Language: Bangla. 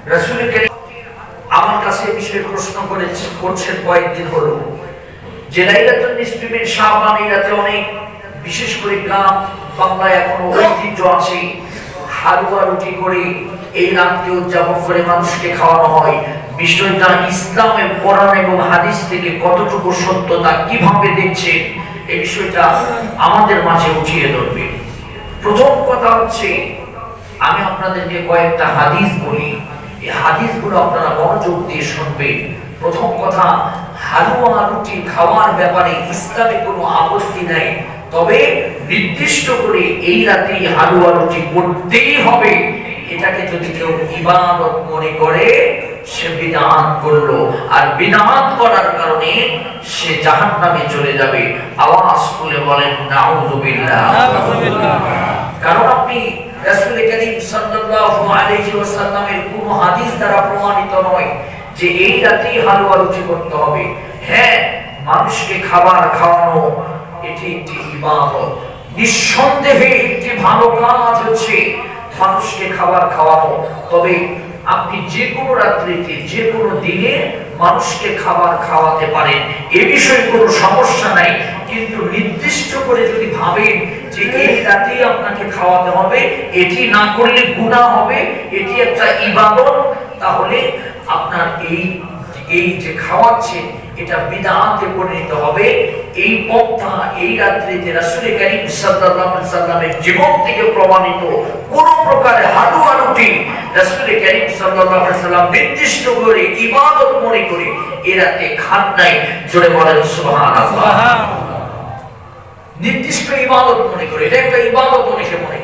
রাসূল করিম আমার কাছে বিষয়ে প্রশ্ন করছেন কয়েকদিন হলো যে লাইলাতুন নিসফি মিন শাবান এই রাতে অনেক বিশেষ করে গ্রাম বাংলায় এখনো ঐতিহ্য আছে হালুয়া রুটি করে এই রাতকে উদযাপন করে মানুষকে খাওয়ানো হয়। বিষয়টা ইসলামের কোরআন এবং হাদিস থেকে কতটুকু সত্যতা কিভাবে দেখছে এই বিষয়টা আমাদের মাঝে উঠিয়ে ধরবে। প্রথম কথা হচ্ছে আমি আপনাদেরকে কয়েকটা হাদিস বলি, এই হাদিসগুলো আপনারা মনোযোগ দিয়ে শুনবেন। প্রথম কথা, হালুয়া রুটি খাওয়ার ব্যাপারে ইসলামে কোনো আপত্তি নাই, তবে নির্দিষ্ট করে এই রাতে হালুয়া রুটি করতেই হবে এটাকে যদি কেউ ইবাদত মনে করে সে বিদআত করলো, আর বিদআত করার কারণে সে জাহান্নামে চলে যাবে। আওয়াজ তুলে বলেন নাউযুবিল্লাহ। কারণ আপনি রাসূল করিম সাল্লাল্লাহু আলাইহি ওয়াসাল্লামের কোন হাদিস দ্বারা প্রমাণিত নয় যে এই রাতেই হালুয়া রুটি করতে হবে। হ্যাঁ, মানুষকে খাবার খাওয়ানো এটি একটি ইবাদত, নিঃসন্দেহে একটি ভালো কাজ হচ্ছে মানুষকে খাবার খাওয়ানো। তবে আপনি যে কোনো রাত্রিতে যে কোনো দিনে মানুষকে খাবার খাওয়াতে পারেন, এ বিষয়ে কোনো সমস্যা নাই। কিন্তু নির্দিষ্ট করে যদি ভাবেন যে এই রাতেই আপনাকে খাওয়াতে হবে, এটি না করলে গুনাহ হবে, এটি একটা ইবাদত, তাহলে আপনার এই যে খাওয়াচ্ছেন এটা বিদআতে পরিণত হবে। এই পন্থা এই রাত্রিতে রাসূল করিম সাল্লাল্লাহু আলাইহি ওয়াসাল্লামের জীবন থেকে প্রমাণিত কোন প্রকারে হালুয়া রুটি রাসূল করিম সাল্লাল্লাহু আলাইহি ওয়াসাল্লাম নির্দিষ্ট করে ইবাদত মনে করে এই রাতে খান নাই। জোরে বলেন সুবহানাল্লাহ। নির্দিষ্ট ইবাদত মনে করে, এটা একটা ইবাদত অনেকে মনে